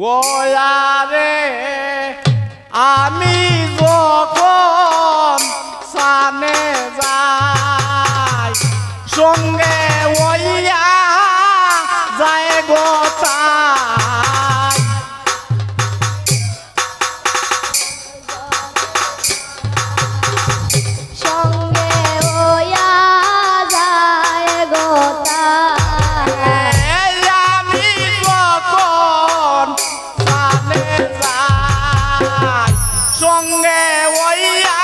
গোয়ারে আমি যখন সানে যাই সঙ্গে ওইয়া যায় গোতাই সঙ্গে ওইয়া যায় গোতাই আমি যখন সানে যাই সঙ্গে ওইয়া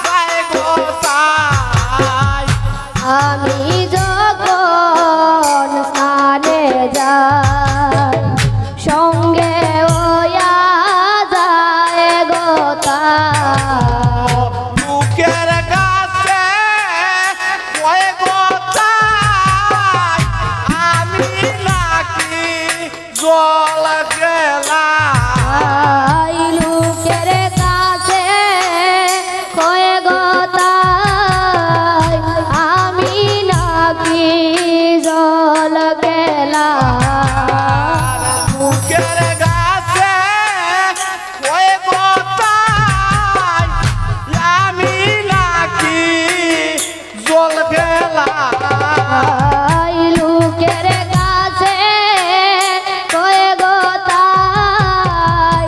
যায় গোতাই আমি যখন স্নানে যাই সঙ্গে ওয়া যায় গোতাই বুকের কাছে ওই গোতাই আমি নাকি জল গেলাম লোকের কাছে কয়ে গোতাই আমি নাকি জল গেলাম বুকের কাছে ওই গোতাই আমি নাকি জল গেলাম লোকের কাছে কয়ে গোতাই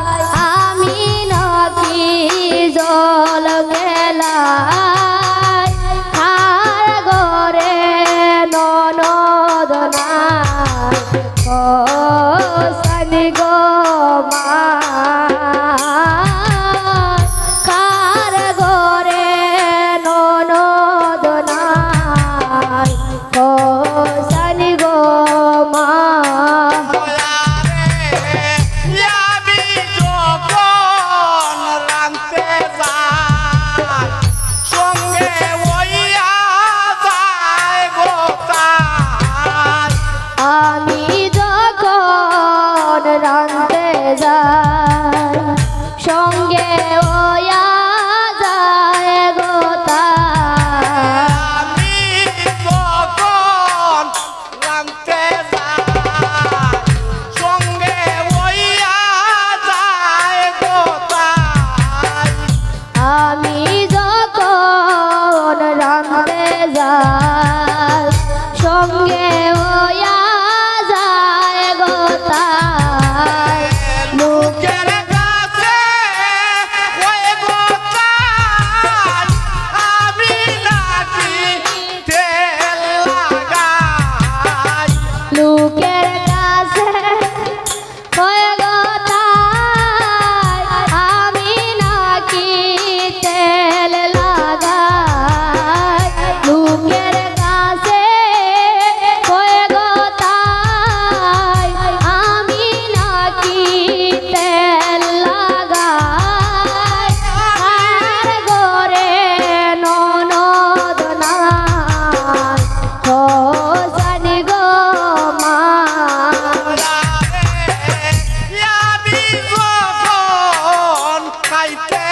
আমি নাকি জল গেলাই আর গরে ননদ নাই ও সানি গো মা কার গরে ননদ নাই ও সানি গো মা আমি যখন রানতে যাই সঙ্গে ওইয়া যায় গোতাই আমি যখন রাঁধতে যাই সঙ্গে ওয়া যায় গোতাই আমি যখন রানতে যাই সঙ্গে ওইয়া যায় গোতাই আমি যখন রাঁধতে যাই সঙ্গে ওয়া যায় গোতাই বুকের কাছে ওই গোতাই আমি নাকি তেল লাগাই লোকের কাছে কয়ে গোতাই আমি নাকি তেল লাগাই লোকের কাছে কয়ে গোতাই আমি নাকি তেল লাগাই আর গরে ননদ নাই ও জানি গো মা আমি যখন খাইতে